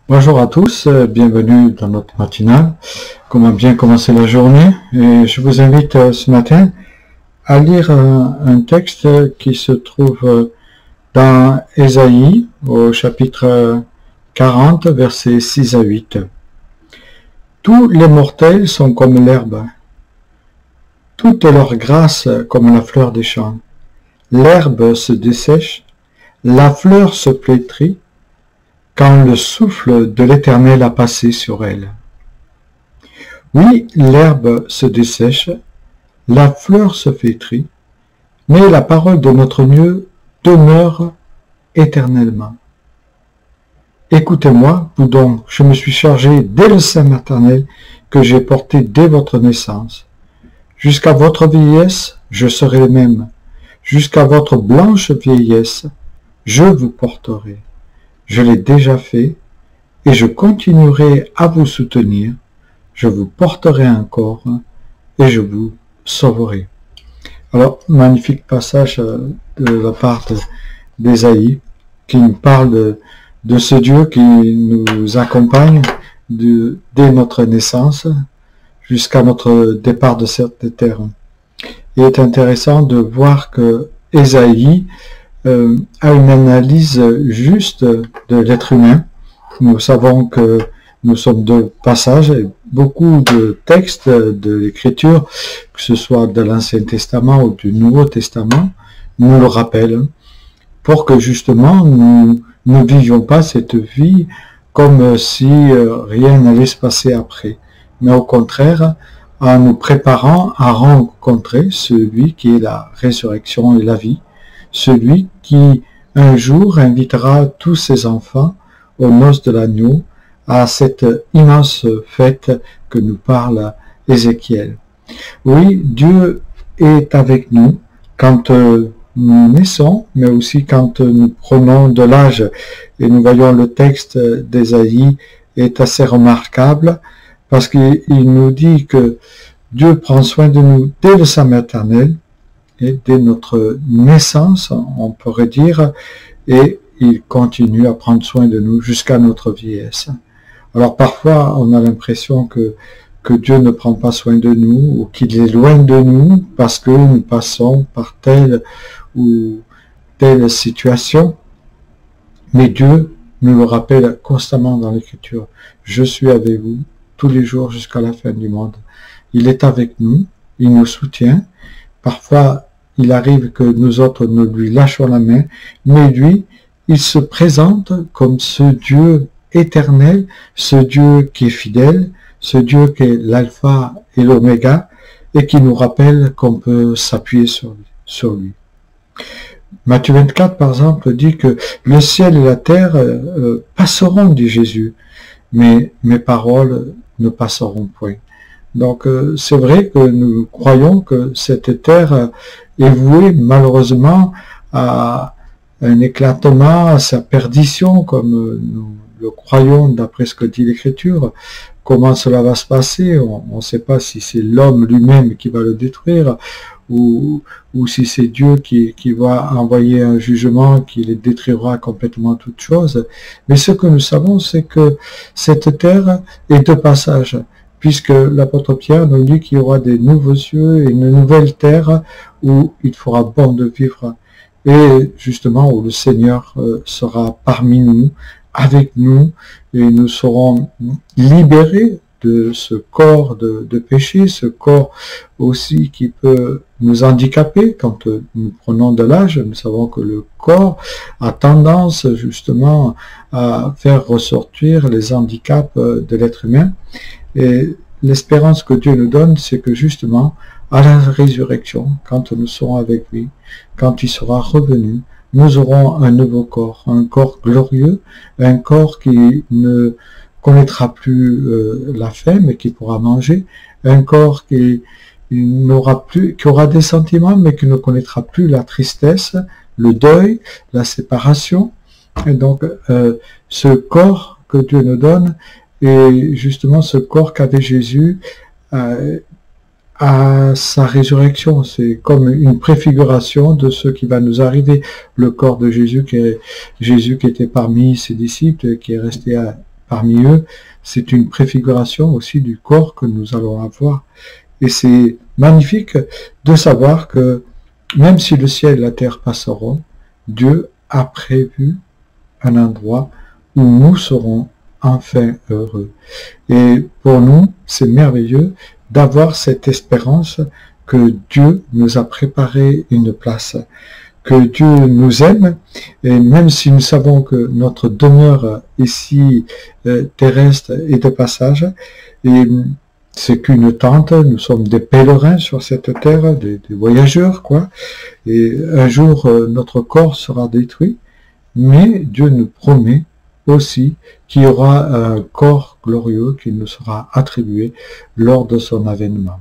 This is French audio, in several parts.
Bonjour à tous, bienvenue dans notre matinale. Comment bien commencer la journée? Et je vous invite ce matin à lire un texte qui se trouve dans Ésaïe au chapitre 40, versets 6 à 8. Tous les mortels sont comme l'herbe, toute leur grâce comme la fleur des champs. L'herbe se dessèche, la fleur se flétrit, quand le souffle de l'Éternel a passé sur elle. Oui, l'herbe se dessèche, la fleur se flétrit, mais la parole de notre Dieu demeure éternellement. Écoutez-moi, vous donc, je me suis chargé dès le sein maternel que j'ai porté dès votre naissance. Jusqu'à votre vieillesse, je serai le même. Jusqu'à votre blanche vieillesse, je vous porterai. Je l'ai déjà fait, et je continuerai à vous soutenir. Je vous porterai encore, et je vous sauverai. Alors, magnifique passage de la part d'Ésaïe, qui nous parle de ce Dieu qui nous accompagne dès notre naissance jusqu'à notre départ de cette terre. Il est intéressant de voir que Ésaïe à une analyse juste de l'être humain. Nous savons que nous sommes de passage, et beaucoup de textes de l'Écriture, que ce soit de l'Ancien Testament ou du Nouveau Testament, nous le rappellent, pour que justement nous ne vivions pas cette vie comme si rien n'allait se passer après, mais au contraire, en nous préparant à rencontrer celui qui est la résurrection et la vie, celui qui un jour invitera tous ses enfants aux noces de l'agneau, à cette immense fête que nous parle Ézéchiel. Oui, Dieu est avec nous quand nous naissons, mais aussi quand nous prenons de l'âge. Et nous voyons le texte d'Ésaïe est assez remarquable parce qu'il nous dit que Dieu prend soin de nous dès le sein maternel, et dès notre naissance, on pourrait dire, et il continue à prendre soin de nous jusqu'à notre vieillesse. Alors parfois, on a l'impression que Dieu ne prend pas soin de nous, ou qu'il est loin de nous, parce que nous passons par telle ou telle situation. Mais Dieu nous le rappelle constamment dans l'Écriture. Je suis avec vous tous les jours jusqu'à la fin du monde. Il est avec nous, il nous soutient. Parfois, il arrive que nous autres ne lui lâchons la main, mais lui, il se présente comme ce Dieu éternel, ce Dieu qui est fidèle, ce Dieu qui est l'alpha et l'oméga, et qui nous rappelle qu'on peut s'appuyer sur lui. Matthieu 24, par exemple, dit que le ciel et la terre passeront, dit Jésus, mais mes paroles ne passeront point. Donc c'est vrai que nous croyons que cette terre est vouée malheureusement à un éclatement, à sa perdition, comme nous le croyons d'après ce que dit l'Écriture. Comment cela va se passer? On ne sait pas si c'est l'homme lui-même qui va le détruire ou si c'est Dieu qui va envoyer un jugement qui les détruira complètement toutes choses. Mais ce que nous savons, c'est que cette terre est de passage, puisque l'apôtre Pierre nous dit qu'il y aura des nouveaux cieux et une nouvelle terre où il fera bon de vivre, et justement où le Seigneur sera parmi nous, avec nous, et nous serons libérés de ce corps de péché, ce corps aussi qui peut nous handicaper quand nous prenons de l'âge. Nous savons que le corps a tendance justement à faire ressortir les handicaps de l'être humain. Et l'espérance que Dieu nous donne, c'est que justement, à la résurrection, quand nous serons avec lui, quand il sera revenu, nous aurons un nouveau corps, un corps glorieux, un corps qui ne connaîtra plus la faim, mais qui pourra manger, un corps qui aura des sentiments, mais qui ne connaîtra plus la tristesse, le deuil, la séparation. Et donc, ce corps que Dieu nous donne, et justement ce corps qu'avait Jésus à sa résurrection, c'est comme une préfiguration de ce qui va nous arriver. Le corps de Jésus qui était parmi ses disciples, qui est resté parmi eux, c'est une préfiguration aussi du corps que nous allons avoir. Et c'est magnifique de savoir que même si le ciel et la terre passeront, Dieu a prévu un endroit où nous serons enfin heureux. Et pour nous, c'est merveilleux d'avoir cette espérance que Dieu nous a préparé une place, que Dieu nous aime, et même si nous savons que notre demeure ici terrestre est de passage, et c'est qu'une tente, nous sommes des pèlerins sur cette terre, des voyageurs, quoi, et un jour notre corps sera détruit, mais Dieu nous promet aussi qu'il y aura un corps glorieux qui nous sera attribué lors de son avènement.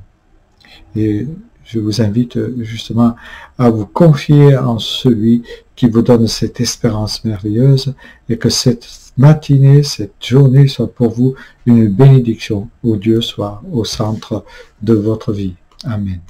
Et je vous invite justement à vous confier en celui qui vous donne cette espérance merveilleuse et que cette matinée, cette journée soit pour vous une bénédiction où Dieu soit au centre de votre vie. Amen.